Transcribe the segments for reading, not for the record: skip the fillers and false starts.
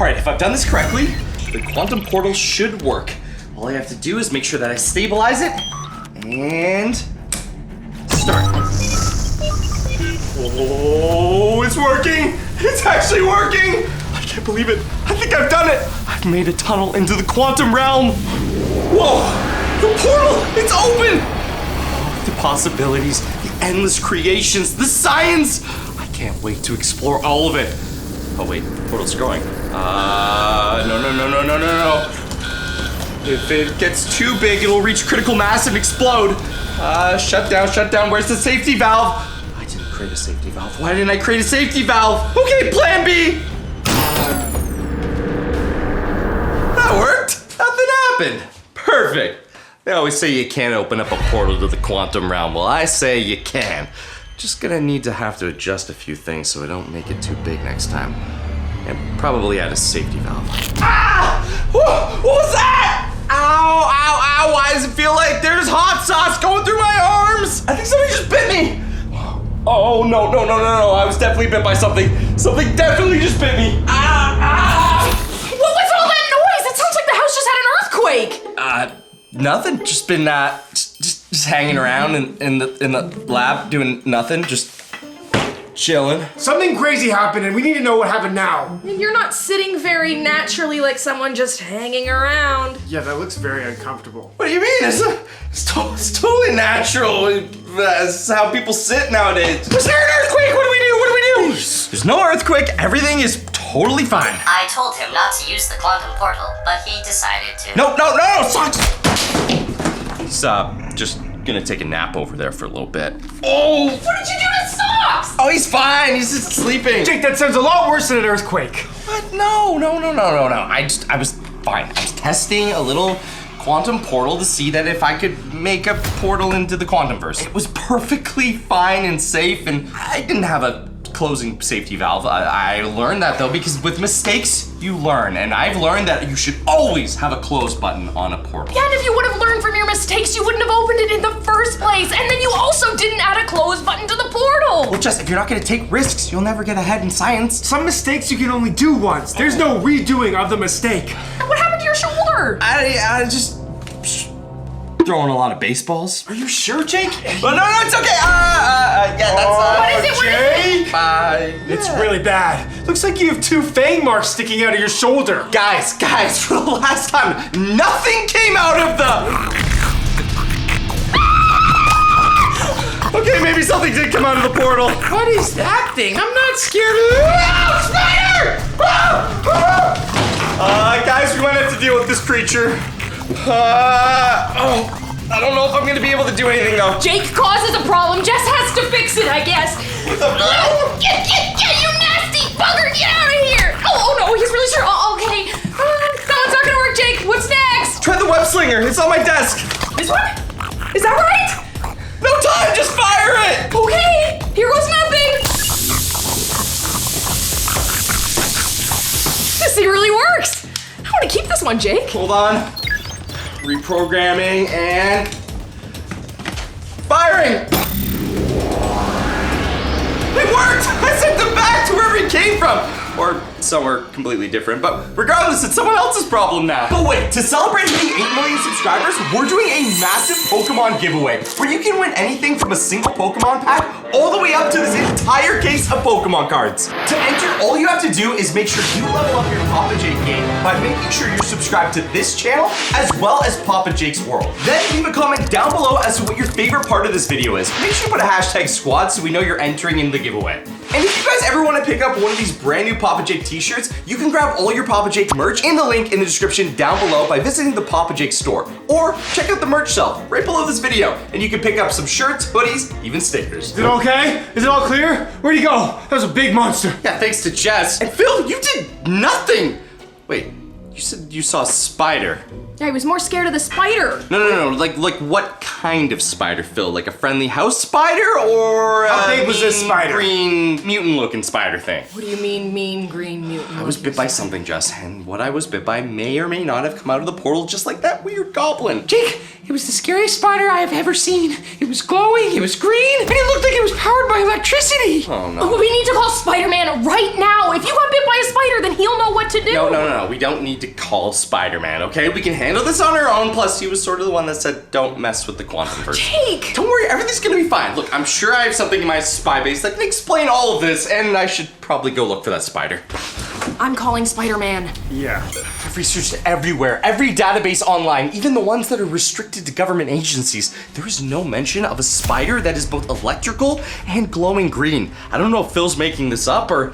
All right, if I've done this correctly, the quantum portal should work. All I have to do is make sure that I stabilize it and start. Oh, it's working! It's actually working! I can't believe it. I think I've done it. I've made a tunnel into the quantum realm. Whoa, the portal, it's open! The possibilities, the endless creations, the science. I can't wait to explore all of it. Oh wait, the portal's going. No. If it gets too big, it'll reach critical mass and explode. Shut down. Where's the safety valve? I didn't create a safety valve. Why didn't I create a safety valve? Okay, plan B. That worked. Nothing happened. Perfect. They always say you can't open up a portal to the quantum realm. Well, I say you can. Just gonna need to have to adjust a few things so I don't make it too big next time. And probably add a safety valve. Ah! What was that? Ow. Why does it feel like there's hot sauce going through my arms? I think somebody just bit me. Oh, no. I was definitely bit by something. Something definitely just bit me. What was all that noise? It sounds like the house just had an earthquake. Nothing. Just been just hanging around in the lab doing nothing. Just chilling. Something crazy happened and we need to know what happened now. And you're not sitting very naturally like someone just hanging around. Yeah, that looks very uncomfortable. What do you mean? It's totally natural. That's how people sit nowadays. Was there an earthquake? What do we do? There's no earthquake. Everything is totally fine. I told him not to use the quantum portal, but he decided to. No, socks! He's just gonna take a nap over there for a little bit. Oh! What did you do to Socks? Oh, he's fine. He's just sleeping. Jake, that sounds a lot worse than an earthquake. What? No. I was fine. I was testing a little quantum portal to see that if I could make a portal into the quantumverse. It was perfectly fine and safe, and I didn't have a closing safety valve. I learned that though, because with mistakes, you learn. And I've learned that you should always have a close button on a portal. Yeah, and if you would have learned from your mistakes, you wouldn't have opened it in the first place. And then you also didn't add a close button to the portal. Well, Jess, if you're not gonna take risks, you'll never get ahead in science. Some mistakes you can only do once. There's no redoing of the mistake. And what happened to your shoulder? I just throwing a lot of baseballs. Are you sure, Jake? Well, no, it's okay. Yeah, that's What is it? Jake! It's Yeah. really bad. Looks like you have 2 fang marks sticking out of your shoulder. Guys, for the last time, nothing came out of the... Okay, maybe something did come out of the portal. What is that thing? I'm not scared of it. Spider! Guys, we might have to deal with this creature. I don't know if I'm gonna be able to do anything though. Jake causes a problem. Jess has to fix it, I guess. Get, you nasty bugger! Get out of here! Oh no, he's really sure. Oh, okay. No, it's not gonna work, Jake. What's next? Try the web slinger. It's on my desk. This one? Is that right? No time, just fire it! Okay, here goes nothing. This thing really works. I want to keep this one, Jake. Hold on. Reprogramming and firing! It worked! I sent them back to wherever it came from! Or somewhere completely different, but regardless, it's someone else's problem now. But wait, to celebrate hitting 8 million subscribers, we're doing a massive Pokemon giveaway where you can win anything from a single Pokemon pack all the way up to this entire case of Pokemon cards. To enter, all you have to do is make sure you level up your Papa Jake game by making sure you're subscribed to this channel as well as Papa Jake's World. Then leave a comment down below as to what your favorite part of this video is. Make sure you put a hashtag squad so we know you're entering in the giveaway. And if you guys ever want to pick up one of these brand new Papa Jake t-shirts, you can grab all your Papa Jake merch in the link in the description down below by visiting the Papa Jake store. Or check out the merch shelf right below this video, and you can pick up some shirts, hoodies, even stickers. Is it okay? Is it all clear? Where'd he go? That was a big monster. Yeah, thanks to Jess. And Phil, you did nothing! Wait, you You said you saw a spider. I was more scared of the spider. No. Like what kind of spider, Phil? Like a friendly house spider or How big was this spider? green mutant-looking spider thing? What do you mean, mean green mutant? I was bit by something, Jess, and what I was bit by may or may not have come out of the portal just like that weird goblin. Jake, it was the scariest spider I have ever seen. It was glowing, it was green, and it looked like it was powered by electricity. Oh, no. We need to call Spider-Man right now. If you got bit by a spider, then he'll know what to do. No. We don't need to call Spider-Man, okay? We can handle this on our own. Plus, he was sort of the one that said, don't mess with the quantum verse. Jake! Don't worry, everything's gonna be fine. Look, I'm sure I have something in my spy base that can explain all of this, and I should probably go look for that spider. I'm calling Spider-Man. Yeah. I've researched everywhere, every database online, even the ones that are restricted to government agencies. There is no mention of a spider that is both electrical and glowing green. I don't know if Phil's making this up or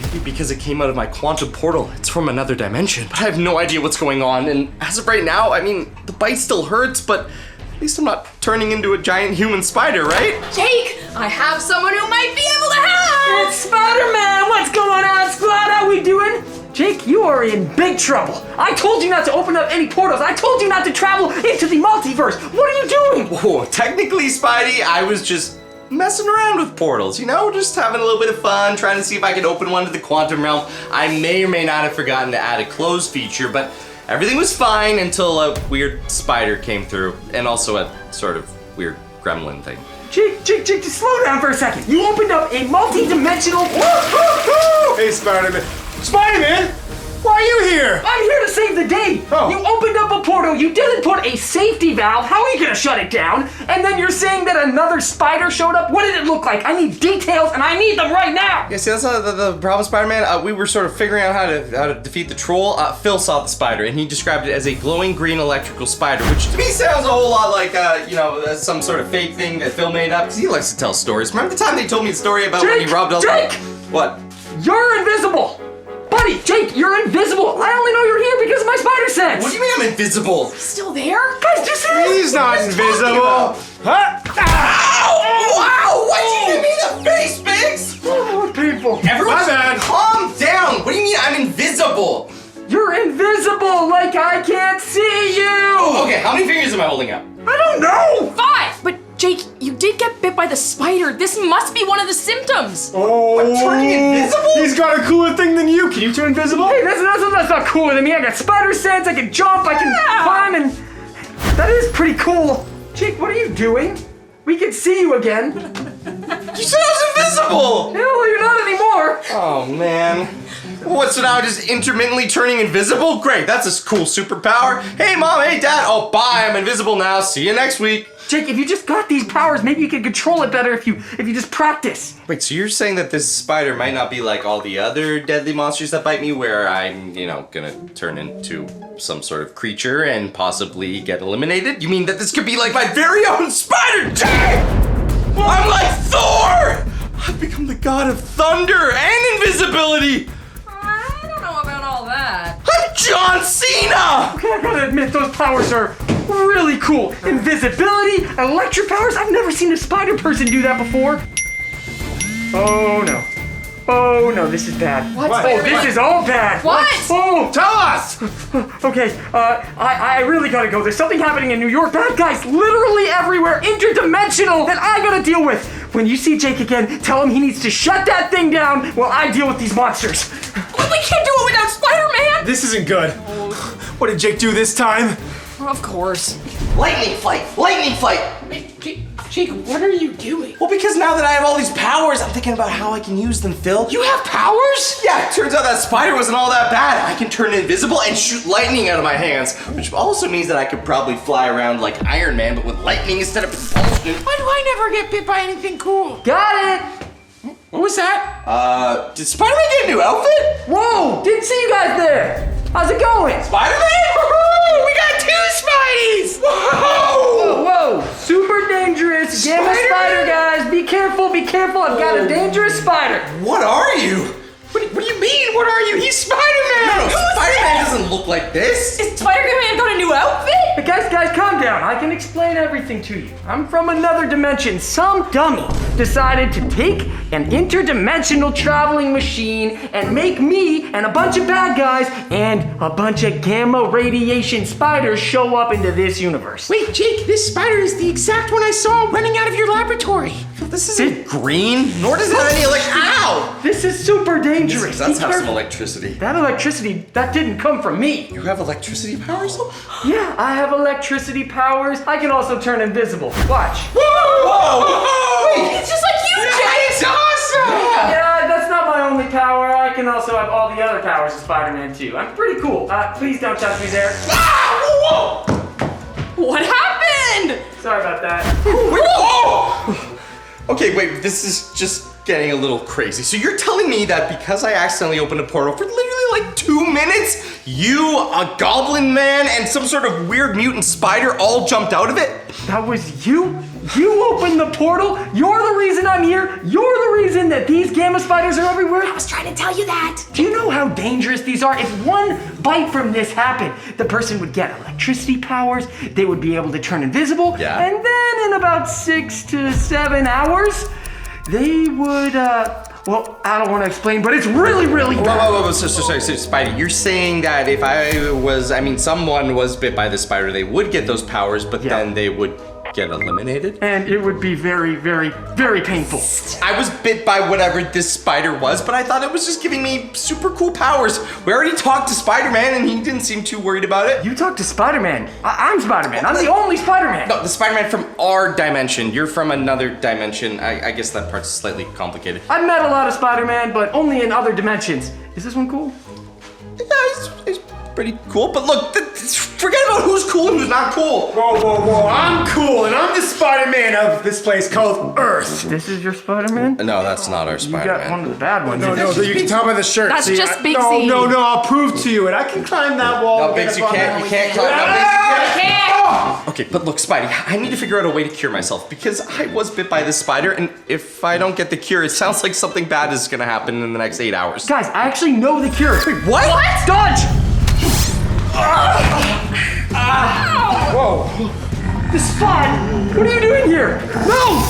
maybe because it came out of my quantum portal. It's from another dimension, but I have no idea what's going on. And as of right now, I mean, the bite still hurts, but at least I'm not turning into a giant human spider, right? Jake, I have someone who might be able to help! It's Spider-Man! What's going on, squad? How we doing? Jake, you are in big trouble. I told you not to open up any portals. I told you not to travel into the multiverse. What are you doing? Whoa, technically, Spidey, I was just messing around with portals, you know? Just having a little bit of fun, trying to see if I could open one to the quantum realm. I may or may not have forgotten to add a close feature, but everything was fine until a weird spider came through, and also a sort of weird gremlin thing. Jake, just slow down for a second. You opened up a multi-dimensional... Hey, Spider-Man. Spider-Man! Why are you here? I'm here to save the day. Oh. You opened up a portal, you didn't put a safety valve. How are you gonna shut it down? And then you're saying that another spider showed up? What did it look like? I need details and I need them right now. Yeah, see, that's not the problem, Spider-Man. We were sort of figuring out how to defeat the troll. Phil saw the spider, and he described it as a glowing green electrical spider, which to me sounds a whole lot like, some sort of fake thing that Phil made up, because he likes to tell stories. Remember the time they told me a story about when he robbed all Jake! What? You're invisible. Buddy, Jake, you're invisible. I only know you're here because of my spider sense. What do you mean I'm invisible? Still there? Guys, just He's not invisible. Huh? Ow! Wow! Why'd you hit me in the face, Biggs? Oh, painful. Everyone, My bad. calm down. What do you mean I'm invisible? You're invisible, like I can't see you. Okay, how many fingers am I holding up? I don't know. 5! But Jake, you did get bit by the spider. This must be one of the symptoms. Oh, I'm turning invisible? He's got a cooler thing than you. Can you turn invisible? Hey, that's not cooler than me. I got spider sense. I can jump. I can climb, and that is pretty cool. Jake, what are you doing? We can see you again. You said I was invisible! No, you're not anymore. Oh, man. What, so now I'm just intermittently turning invisible? Great, that's a cool superpower. Hey, Mom, hey, Dad. Oh, bye, I'm invisible now. See you next week. Jake, if you just got these powers, maybe you could control it better if you just practice. Wait, so you're saying that this spider might not be like all the other deadly monsters that bite me, where I'm, gonna turn into some sort of creature and possibly get eliminated? You mean that this could be like my very own Spider Jake? I'm like Thor! I've become the god of thunder and invisibility! I don't know about all that. I'm John Cena! Okay, I gotta admit, those powers are really cool. Invisibility, electric powers. I've never seen a spider person do that before. Oh no. Oh no, this is bad. What? Oh, this is all bad. What? Oh, Tell us! okay. I really gotta go. There's something happening in New York. Bad guys literally everywhere, interdimensional, that I gotta deal with. When you see Jake again, tell him he needs to shut that thing down while I deal with these monsters. But we can't do it without Spider-Man! This isn't good. What did Jake do this time? Of course. Lightning flight! Lightning flight! Jake, what are you doing? Well, because now that I have all these powers, I'm thinking about how I can use them, Phil. You have powers? Yeah, it turns out that spider wasn't all that bad. I can turn invisible and shoot lightning out of my hands, which also means that I could probably fly around like Iron Man, but with lightning instead of propulsion. Why do I never get bit by anything cool? Got it! What was that? Did Spider-Man get a new outfit? Whoa! Didn't see you guys there! How's it going? Spider-Man? We got 2 Spideys! Whoa! Whoa! Super dangerous. Gamma spider, guys. Be careful, be careful. I've got a dangerous spider. What are you? What do you mean? What are you? He's Spider-Man! No, Spider-Man doesn't look like this. Is Spider-Man got a new outfit? But guys, calm down. I can explain everything to you. I'm from another dimension. Some dummy decided to take an interdimensional traveling machine and make me and a bunch of bad guys and a bunch of gamma radiation spiders show up into this universe. Wait, Jake, this spider is the exact one I saw running out of your laboratory. This isn't green, nor does it have any ow! This is super dangerous. Let's Be have some careful. electricity. That electricity, that didn't come from me. You have electricity powers? Yeah, I have electricity powers. I can also turn invisible. Watch. Whoa! It's just like you, Jake! It's awesome! Yeah, that's not my only power. I can also have all the other powers of Spider-Man too. I'm pretty cool. Please don't touch me there. Ah! Whoa! What happened? Sorry about that. Whoa! Okay, wait, this is just getting a little crazy. So you're telling me that because I accidentally opened a portal for literally like 2 minutes, you, a goblin man, and some sort of weird mutant spider all jumped out of it? That was you? You opened the portal? You're the reason I'm here? You're the reason that these gamma spiders are everywhere? I was trying to tell you that. Do you know how dangerous these are? If one bite from this happened, the person would get electricity powers, they would be able to turn invisible, Yeah. and then in about 6 to 7 hours, they would, well, I don't want to explain, but it's really, really bad. Whoa, so, Spidey, you're saying that if someone was bit by the spider, they would get those powers, but Yeah. then they would get eliminated? And it would be very, very, very painful. I was bit by whatever this spider was, but I thought it was just giving me super cool powers. We already talked to Spider-Man and he didn't seem too worried about it. You talked to Spider-Man. I'm Spider-Man. I'm the only Spider-Man. No, the Spider-Man from our dimension. You're from another dimension. I guess that part's slightly complicated. I've met a lot of Spider-Man, but only in other dimensions. Is this one cool? Yeah, he's pretty cool, but look, forget about who's cool and who's not cool. Whoa, I'm cool, and I'm the Spider-Man of this place called Earth. This is your Spider-Man? No, that's not our You Spider-Man. got one of the bad ones. No, you can tell by the shirt. That's See, just Big no, Z. no, I'll prove to you, and I can climb that wall. No, and Biggs, get you up on can't that. climb. No, Biggs, you can't. Can't. Okay, but look, Spidey, I need to figure out a way to cure myself because I was bit by this spider, and if I don't get the cure, it sounds like something bad is gonna happen in the next 8 hours. Guys, I actually know the cure. What? Dodge! Whoa. The spot! What are you doing here? No!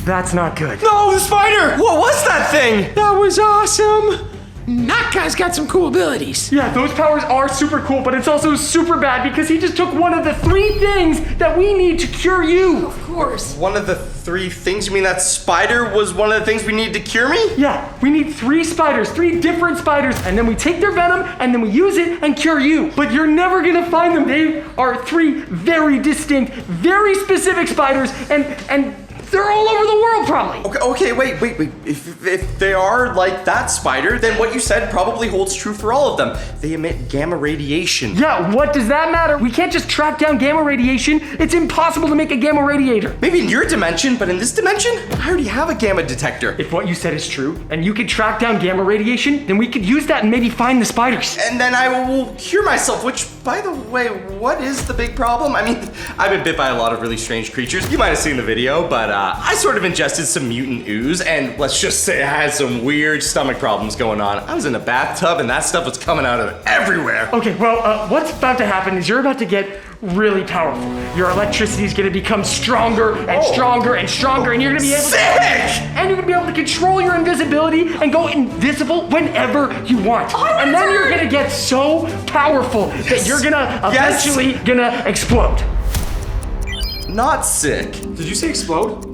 That's not good. No, the spider! What was that thing? That was awesome. That guy's got some cool abilities. Yeah, those powers are super cool, but it's also super bad because he just took one of the 3 things that we need to cure you. Of course. One of the 3 things? You mean that spider was one of the things we needed to cure me? Yeah, we need 3 spiders, 3 different spiders, and then we take their venom and then we use it and cure you. But you're never gonna find them. They are 3 very distinct, very specific spiders, and they're all over the world probably. Okay, wait. If they are like that spider, then what you said probably holds true for all of them. They emit gamma radiation. Yeah, what does that matter? We can't just track down gamma radiation. It's impossible to make a gamma radiator. Maybe in your dimension, but in this dimension, I already have a gamma detector. If what you said is true, and you could track down gamma radiation, then we could use that and maybe find the spiders. And then I will cure myself, which, by the way, what is the big problem? I mean, I've been bit by a lot of really strange creatures. You might have seen the video, but I sort of ingested some mutant ooze, and let's just say I had some weird stomach problems going on. I was in a bathtub, and that stuff was coming out of everywhere. Okay, well, what's about to happen is you're about to get really powerful. Your electricity is gonna become stronger and stronger and stronger, and you're gonna be able Sick! and you're gonna be able to control your invisibility and go invisible whenever you want. I wanna And then you're turn! gonna get so powerful that you're gonna Yes! eventually gonna explode. Not sick. Did you say explode?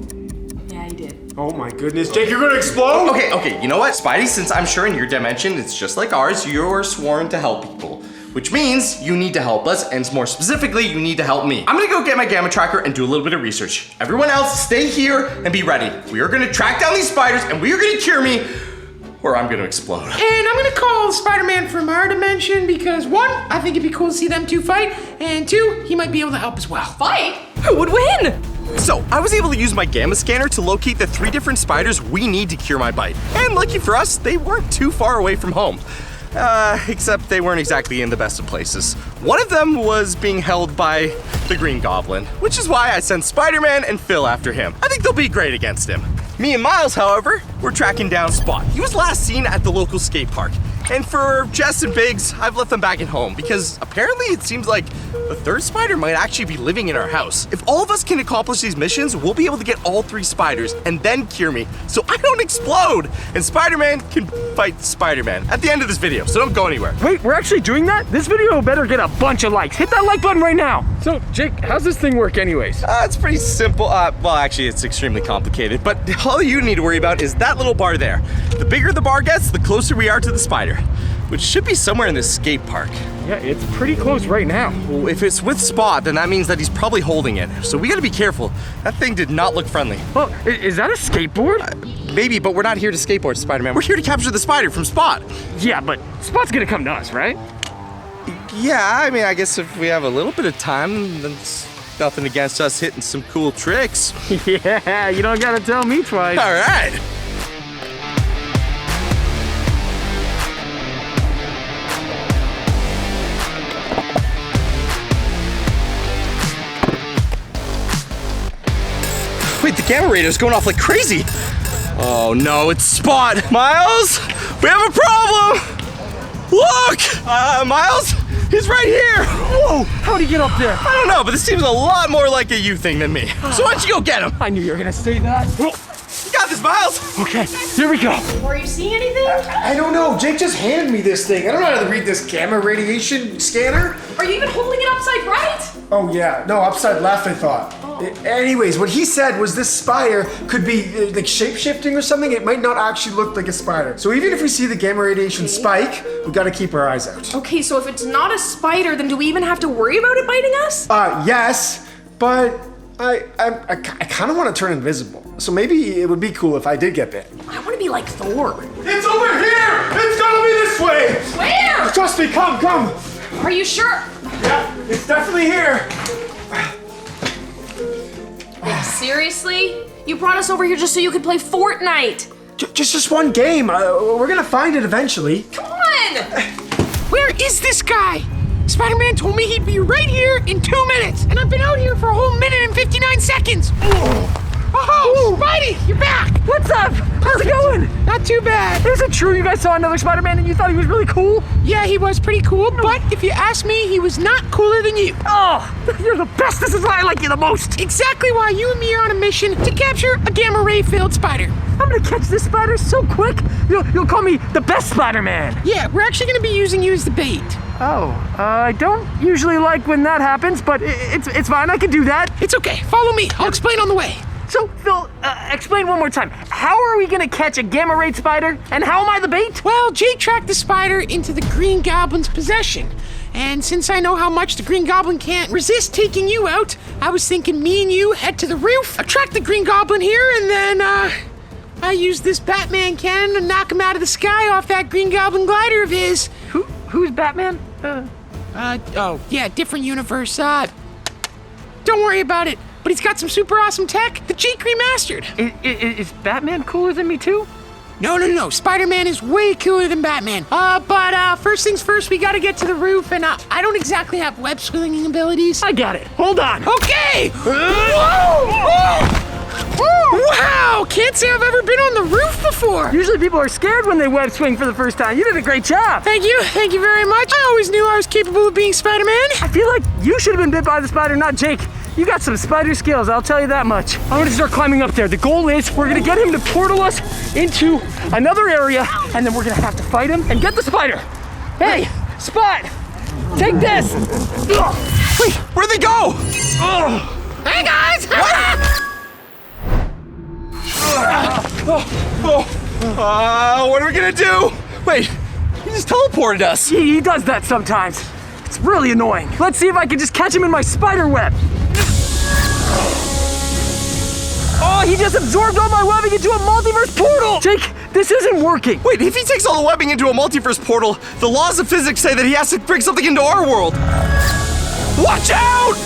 Yeah, he did. Oh my goodness, Jake, you're gonna explode? Okay, you know what, Spidey? Since I'm sure in your dimension it's just like ours, you're sworn to help people. Which means you need to help us, and more specifically, you need to help me. I'm gonna go get my gamma tracker and do a little bit of research. Everyone else, stay here and be ready. We are gonna track down these spiders and we are gonna cure me, or I'm gonna explode. And I'm gonna call Spider-Man from our dimension because 1, I think it'd be cool to see them 2 fight, and 2, he might be able to help as well. Fight? Who would win? So, I was able to use my gamma scanner to locate the 3 different spiders we need to cure my bite. And lucky for us, they weren't too far away from home. Except they weren't exactly in the best of places. One of them was being held by the Green Goblin, which is why I sent Spider-Man and Phil after him. I think they'll be great against him. Me and Miles, however, were tracking down Spot. He was last seen at the local skate park. And for Jess and Biggs, I've left them back at home because apparently it seems like the third spider might actually be living in our house. If all of us can accomplish these missions, we'll be able to get all 3 spiders and then cure me so I don't explode. And Spider-Man can fight Spider-Man at the end of this video, so don't go anywhere. Wait, we're actually doing that? This video better get a bunch of likes. Hit that like button right now. So, Jake, how's this thing work anyways? It's pretty simple. Well, actually, it's extremely complicated, but all you need to worry about is that little bar there. The bigger the bar gets, the closer we are to the spider, which should be somewhere in this skate park. Yeah, it's pretty close right now. Well, if it's with Spot, then that means that he's probably holding it. So we gotta be careful. That thing did not look friendly. Oh, is that a skateboard? Maybe, but we're not here to skateboard, Spider-Man. We're here to capture the spider from Spot. Yeah, but Spot's gonna come to us, right? Yeah, I mean, I guess if we have a little bit of time, then it's nothing against us hitting some cool tricks. Yeah, you don't gotta tell me twice. All right. Wait, the gamma radio's going off like crazy. Oh no, it's Spot. Miles, we have a problem. Look, Miles, he's right here. Whoa, how'd he get up there? I don't know, but this seems a lot more like a you thing than me. So why don't you go get him? I knew you were gonna say that. You got this, Miles. Okay, here we go. Are you seeing anything? I don't know. Jake just handed me this thing. I don't know how to read this gamma radiation scanner. Are you even holding it upside right? Oh yeah, no, upside left I thought. Anyways, what he said was this spider could be like shape-shifting or something. It might not actually look like a spider. So even if we see the gamma radiation spike, we gotta keep our eyes out. Okay, so if it's not a spider, then do we even have to worry about it biting us? Yes, but I kind of want to turn invisible. So maybe it would be cool if I did get bit. I want to be like Thor. It's over here! It's gonna be this way! Where? Trust me, come! Are you sure? Yeah, it's definitely here. Seriously? You brought us over here just so you could play Fortnite. Just one game. We're gonna find it eventually. Come on! Where is this guy? Spider-Man told me he'd be right here in 2 minutes, and I've been out here for a whole minute and 59 seconds. Oh, Spidey, you're back. What's up? How's it going? Not too bad. Is it true you guys saw another Spider-Man and you thought he was really cool? Yeah, he was pretty cool, but if you ask me, he was not cooler than you. Oh, you're the best. This is why I like you the most. Exactly why you and me are on a mission to capture a gamma ray-filled spider. I'm gonna catch this spider so quick. You'll call me the best Spider-Man. Yeah, we're actually gonna be using you as the bait. Oh, I don't usually like when that happens, but it's fine. I can do that. It's okay. Follow me. I'll explain on the way. So, Phil, explain one more time. How are we gonna catch a gamma ray spider? And how am I the bait? Well, Jake tracked the spider into the Green Goblin's possession. And since I know how much the Green Goblin can't resist taking you out, I was thinking me and you head to the roof, attract the Green Goblin here, and then, I use this Batman cannon to knock him out of the sky off that Green Goblin glider of his. Who's Batman? Oh, yeah, different universe. Don't worry about it. But he's got some super awesome tech that Jake remastered. Is Batman cooler than me too? No. Spider-Man is way cooler than Batman. But first things first, we gotta get to the roof, and I don't exactly have web swinging abilities. I got it. Hold on. Okay! Whoa! Wow! Can't say I've ever been on the roof before. Usually people are scared when they web swing for the first time. You did a great job. Thank you very much. I always knew I was capable of being Spider-Man. I feel like you should have been bit by the spider, not Jake. You got some spider skills, I'll tell you that much. I'm gonna start climbing up there. The goal is we're gonna get him to portal us into another area, and then we're gonna have to fight him and get the spider. Hey, Spot, take this. Wait, where'd they go? Hey guys! What are we gonna do? Wait, he just teleported us. He does that sometimes. It's really annoying. Let's see if I can just catch him in my spider web. Oh, he just absorbed all my webbing into a multiverse portal! Jake, this isn't working. Wait, if he takes all the webbing into a multiverse portal, the laws of physics say that he has to bring something into our world. Watch out!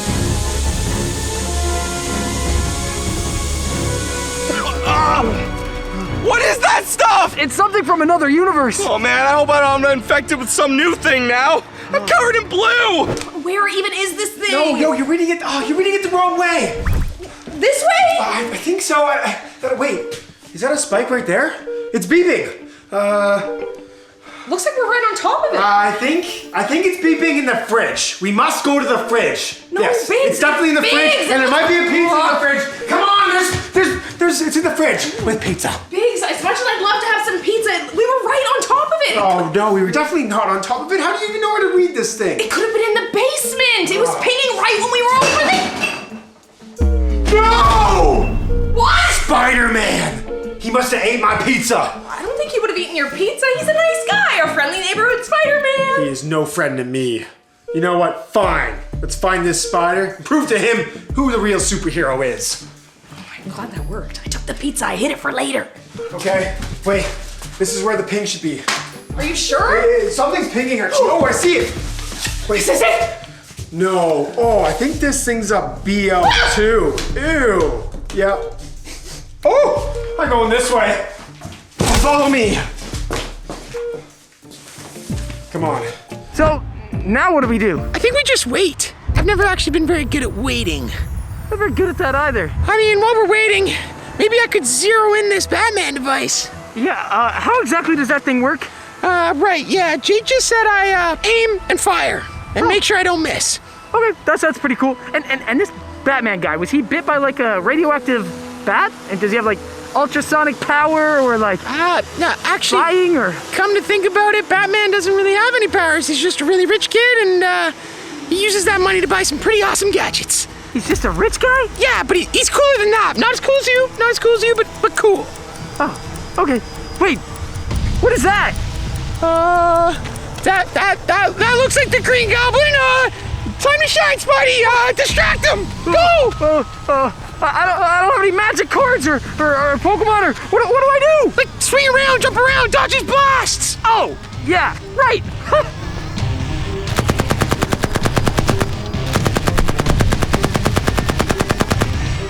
What is that stuff? It's something from another universe. Oh man, I hope I'm not infected with some new thing now. I'm covered in blue. Where even is this thing? No, you're reading it. Oh, you're reading it the wrong way. This way? I think so. Wait, is that a spike right there? It's beeping. Looks like we're right on top of it. I think it's beeping in the fridge. We must go to the fridge. No, yes, Biggs, it's definitely in the Biggs. fridge, and there might be a pizza in the fridge. Come on, it's in the fridge with pizza. Biggs, as much as I'd love to have some pizza, we were right on top of it. Oh no, we were definitely not on top of it. How do you even know how to read this thing? It could have been in the basement. It was pinging right when we were over there. No! What? Spider-Man! He must have ate my pizza. I don't think he would have eaten your pizza. He's a nice guy, a friendly neighborhood Spider-Man. He is no friend to me. You know what? Fine. Let's find this spider and prove to him who the real superhero is. I'm glad that worked. I took the pizza. I hid it for later. Okay, wait. This is where the ping should be. Are you sure? Something's pinging her. Oh, I see it. Wait. Is this it? No. Oh, I think this thing's a BL2. Ew. Yep. Oh, I'm going this way. Follow me. Come on. So, now what do we do? I think we just wait. I've never actually been very good at waiting. I'm not good at that either. I mean, while we're waiting, maybe I could zero in this Batman device. Yeah, how exactly does that thing work? Right, yeah, Jake just said I, aim and fire, and make sure I don't miss. Okay, that's pretty cool. And this Batman guy, was he bit by like a radioactive bat? And does he have like ultrasonic power or like No, actually, flying or? come to think about it, Batman doesn't really have any powers. He's just a really rich kid, and, he uses that money to buy some pretty awesome gadgets. He's just a rich guy? Yeah, but he's cooler than that. Not as cool as you, but cool. Oh, okay. Wait, what is that? That looks like the Green Goblin. Time to shine, Spidey. Distract him. Go. I don't have any magic cards or Pokemon or what do I do? Like swing around, jump around, dodge his blasts. Oh, yeah, right.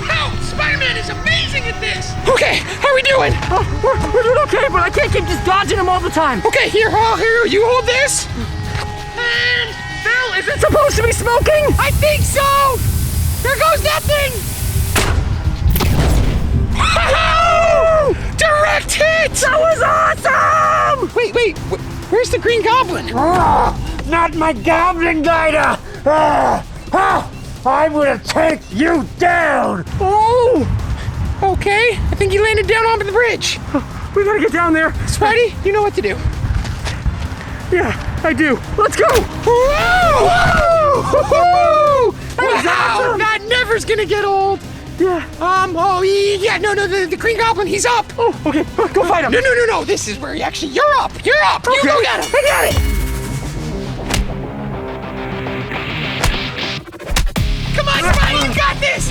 Wow, Spider-Man is amazing at this. Okay, how are we doing? We're doing okay, but I can't keep just dodging him all the time. Okay, here, you hold this. And Phil, is it supposed to be smoking? I think so. There goes that thing. Direct hit! That was awesome! Wait, where's the Green Goblin? Not my goblin glider! I'm gonna take you down! Oh! Okay, I think he landed down onto the bridge. We gotta get down there. Spidey, you know what to do. Yeah, I do. Let's go! Whoa! That was awesome! That never's gonna get old. Yeah. No, the Green Goblin, he's up. Oh, okay. Go fight him. No, this is where you're up. You're up. Okay. You go get him. I got it. Come on, Spidey, you got this.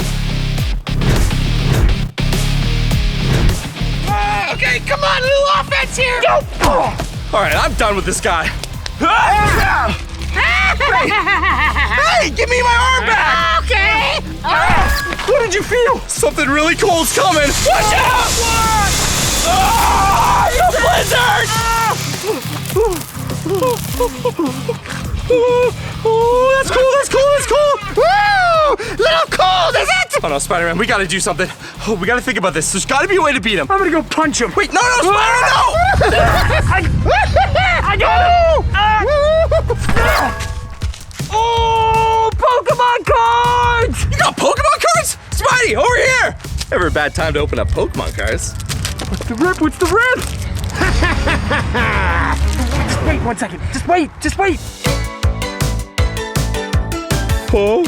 Okay, come on, a little offense here. Go. All right, I'm done with this guy. Hey, give me my arm back! Okay. What did you feel? Something really cool's coming. Watch out! Ah, the blizzard! Oh, that's cool! Woo! Little cold, is it? Oh no, Spider-Man, we gotta do something. Oh, we gotta think about this. There's gotta be a way to beat him. I'm gonna go punch him. Wait, no, Spider-Man, no! I got him! Oh, Pokemon cards! You got Pokemon cards? Spidey, over here! Never a bad time to open up Pokemon cards. What's the rip? Just wait 1 second. Just wait. Oh.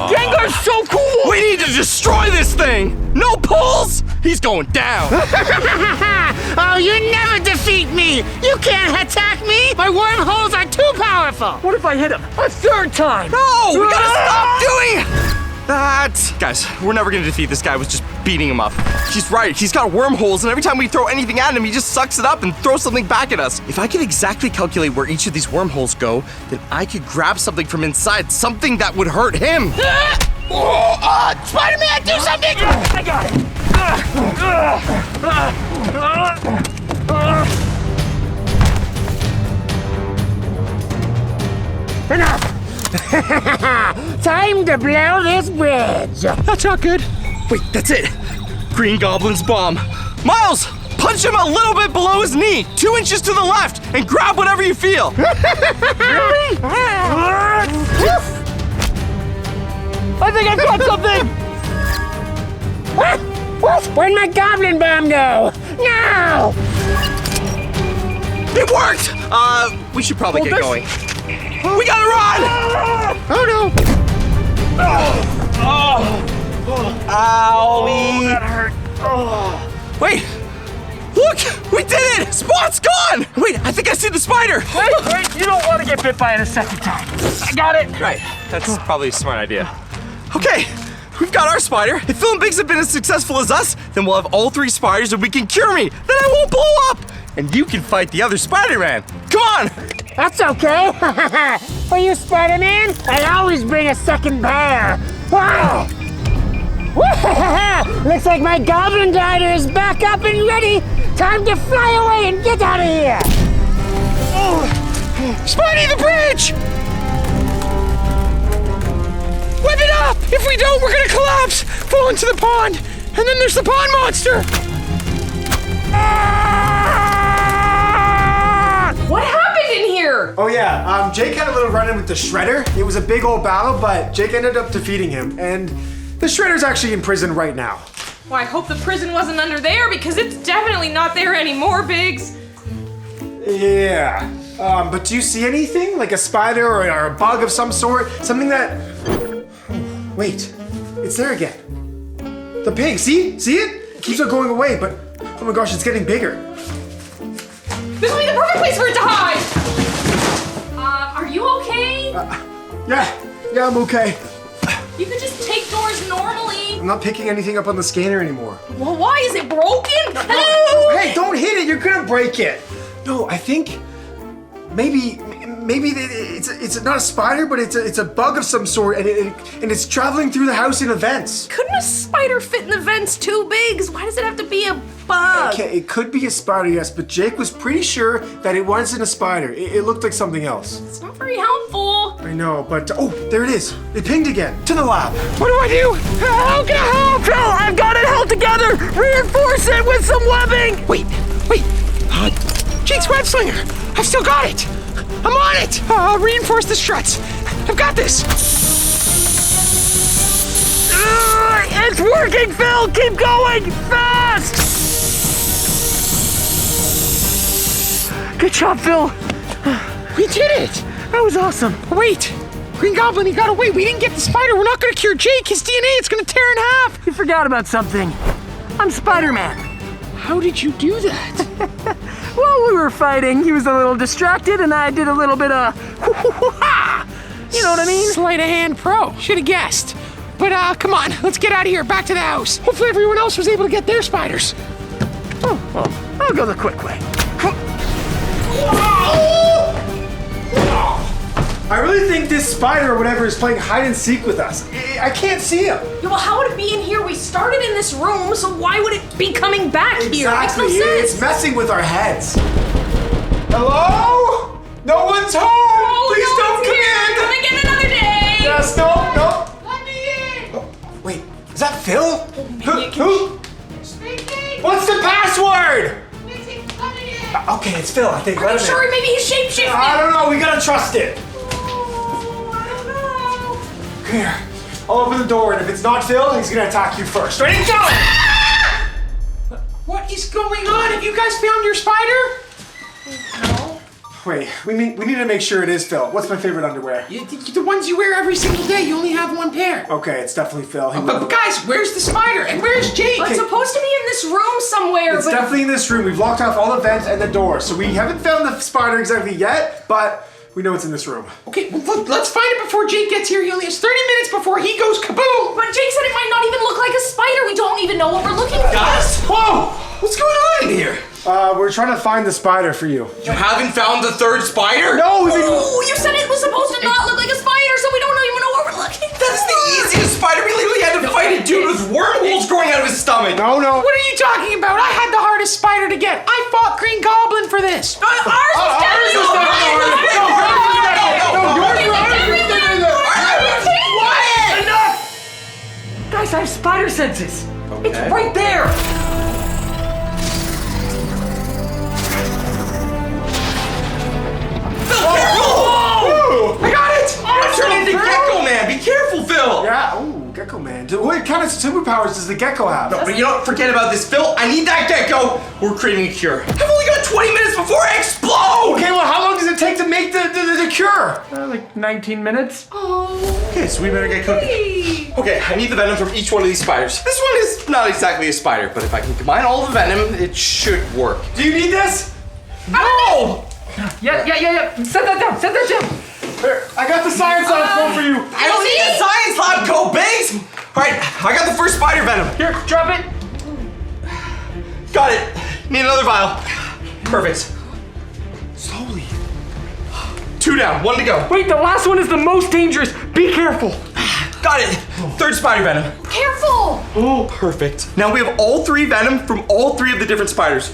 Gengar's so cool! We need to destroy this thing! No pulls! He's going down! Oh, you never defeat me! You can't attack me! My wormholes are too powerful! What if I hit him a third time? No! We gotta stop doing that! Guys, we're never gonna defeat this guy with just beating him up. He's right, he's got wormholes, and every time we throw anything at him, he just sucks it up and throws something back at us. If I could exactly calculate where each of these wormholes go, then I could grab something from inside, something that would hurt him. Spider-Man, do something! I got it. Enough! Time to blow this bridge! That's not good. Wait, that's it. Green Goblin's bomb. Miles, punch punch him a little bit below his knee, 2 inches to the left, and grab whatever you feel. Really? I think I've got something! What? Where'd my goblin bomb go? No! It worked! We should probably get going. We gotta run! Oh no! Owie! That hurt. Wait! Look! We did it! Spot's gone! Wait, I think I see the spider! Wait, you don't want to get bit by it a second time. I got it. Right, that's probably a smart idea. Okay, we've got our spider. If Phil and Biggs have been as successful as us, then we'll have all 3 spiders and we can cure me. Then I won't blow up! And you can fight the other Spider-Man. Come on! That's okay. For you, Spider-Man, I always bring a second pair. Wow! Looks like my goblin rider is back up and ready. Time to fly away and get out of here. Spidey, the bridge! Whip it up! If we don't, we're gonna collapse, fall into the pond, and then there's the pond monster. What happened in here? Oh yeah, Jake had a little run-in with the Shredder. It was a big old battle, but Jake ended up defeating him, and the Shredder's actually in prison right now. Well, I hope the prison wasn't under there because it's definitely not there anymore, Biggs. Yeah, but do you see anything? Like a spider or a bug of some sort? Something that... Wait, it's there again. The pig, see? See it? It keeps on going away, but oh my gosh, it's getting bigger. This would be the perfect place for it to hide. Are you okay? Yeah, I'm okay. You could just take Thors normally. I'm not picking anything up on the scanner anymore. Well, why is it broken? Hey, don't hit it, you're gonna break it. No, I think maybe it's not a spider, but it's a bug of some sort, and it's traveling through the house in vents. Couldn't a spider fit in the vents too, Biggs? Why does it have to be a bug? Okay, it could be a spider, yes, but Jake was pretty sure that it wasn't a spider. It looked like something else. It's not very helpful. I know, but oh, there it is. It pinged again. To the lab. What do I do? How can I help? Phil, I've got it held together. Reinforce it with some webbing. Wait. Jake's web slinger. I've still got it. I'm on it. I'll reinforce the struts. I've got this. It's working, Phil. Keep going. Fast. Good job, Phil. We did it. That was awesome. Wait. Green Goblin, he got away. We didn't get the spider. We're not going to cure Jake. His DNA, it's going to tear in half. You forgot about something. I'm Spider-Man. How did you do that? While we were fighting, he was a little distracted, and I did a little bit of you know what I mean? Sleight of hand pro. Should have guessed. But come on, let's get out of here. Back to the house. Hopefully everyone else was able to get their spiders. Oh, well, I'll go the quick way. I really think this spider or whatever is playing hide and seek with us. I can't see him. Yeah, well, how would it be in here? We started in this room, so why would it be coming back here? It makes no Exactly. sense. It's messing with our heads. Hello? No one's home. Please don't come in. Come again another day. Yes, no. Let me in. Oh, wait, is that Phil? maybe Who? Speaking. What's the password? Speaking. Let me in. Okay, it's Phil. I think. Are you sure? Maybe he's shapeshifting. I don't know. We gotta trust it. Oh, I don't know. Come here. I'll open the door, and if it's not Phil, he's gonna attack you first. Ready? Go! What is going on? Have you guys found your spider? Wait, we need to make sure it is Phil. What's my favorite underwear? The ones you wear every single day. You only have one pair. Okay, it's definitely Phil. But guys, where's the spider? And where's Jake? It's supposed to be in this room somewhere, It's but definitely in this room. We've locked off all the vents and the doors, so we haven't found the spider exactly yet, but we know it's in this room. Okay, well, let's find it before Jake gets here. He only has 30 minutes before he goes kaboom. But Jake said it might not even look like a spider. We don't even know what we're looking for. Guys, Whoa! what's going on in here? We're trying to find the spider for you. You haven't found the third spider? No, we've been... Oh, you said it was supposed to not look like a spider, so we don't even know what we're looking for. That's the easiest spider. We literally had to fight a dude with wormholes growing out of his stomach. No. What are you talking about? I had the hardest spider to get. I fought Green Goblin for this. Ours was definitely yours Guys, I have spider senses. Okay. It's right there. Gecko Man. What kind of superpowers does the gecko have? But you don't forget about this, Phil. I need that gecko. We're creating a cure. I've only got 20 minutes before I explode. Okay, well, how long does it take to make the cure? Like 19 minutes. Okay, so we better get cooking. Okay, I need the venom from each one of these spiders. This one is not exactly a spider, but if I can combine all the venom, it should work. Do you need this? No! Yeah. Set that down. Here, I got the science lab phone for you. I don't need a science lab coat, Biggs! Alright, I got the first spider venom. Here, drop it. Got it. Need another vial. Perfect. Slowly. 2 down, 1 to go. Wait, the last one is the most dangerous. Be careful. Got it. Third spider venom. Careful! Oh, perfect. Now we have all 3 venom from all 3 of the different spiders.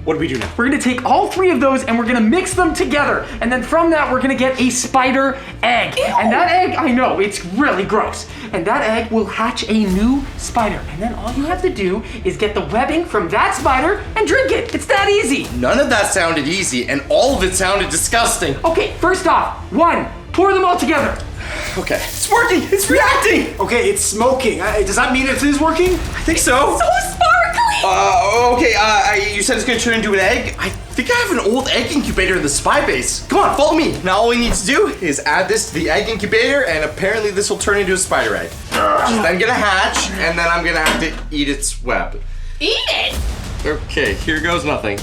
What do we do now? We're gonna take all 3 of those and we're gonna mix them together. And then from that, we're gonna get a spider egg. Ew. And that egg, I know, it's really gross. And that egg will hatch a new spider. And then all you have to do is get the webbing from that spider and drink it. It's that easy. None of that sounded easy, and all of it sounded disgusting. Okay, first off, 1, pour them all together. Okay, it's working. It's reacting. Okay, it's smoking. Does that mean it is working? I think so. So sparkly! Okay, you said it's gonna turn into an egg. I think I have an old egg incubator in the spy base. Come on, follow me. Now all we need to do is add this to the egg incubator, and apparently this will turn into a spider egg. Which is then gonna hatch, and then I'm gonna have to eat its web. Eat it! Okay, here goes nothing.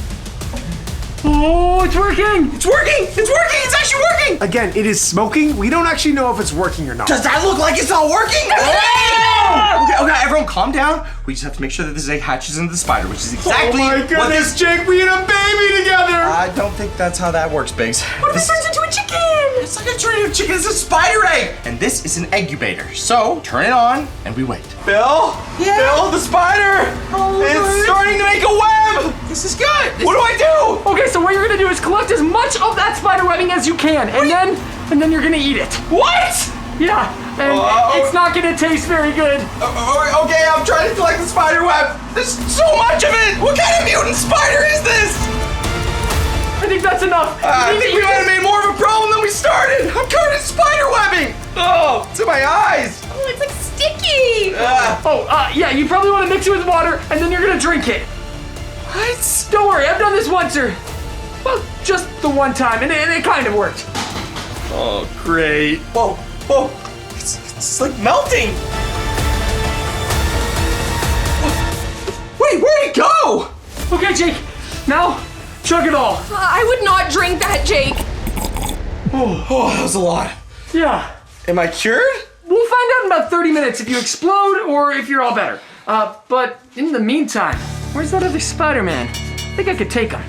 Oh, it's working! It's working! It's working! It's actually working! Again, it is smoking. We don't actually know if it's working or not. Does that look like it's not working? Okay, everyone calm down. We just have to make sure that this egg hatches into the spider, which is exactly Oh my what goodness, this... Jake, we had a baby together! I don't think that's how that works, Biggs. What if it turns into a chicken? It's not gonna turn into a chicken, it's a spider egg! And this is an eggubator. So, turn it on, and we wait. Bill? Yeah? Bill, the spider! It's starting to make a web! This is good. What do I do? Okay, so what you're gonna do is collect as much of that spider webbing as you can, and then you're gonna eat it. What? Yeah, and it's not gonna taste very good. Okay, I'm trying to collect the spider web. There's so much of it! What kind of mutant spider is this? I think that's enough. I You need think to we eat might have it. made more of a problem than we started. I'm covered in spider webbing. Oh, it's in my eyes. Oh, it's like sticky! Yeah, you probably want to mix it with water, and then you're gonna drink it. What? Don't worry, I've done this once, or well, just the one time, and it kind of worked. Oh, great. Whoa. It's like melting. Wait, where'd it go? Okay, Jake, now chug it all. I would not drink that, Jake. Oh, that was a lot. Yeah. Am I cured? We'll find out in about 30 minutes if you explode or if you're all better. But in the meantime, where's that other Spider-Man? I think I could take him.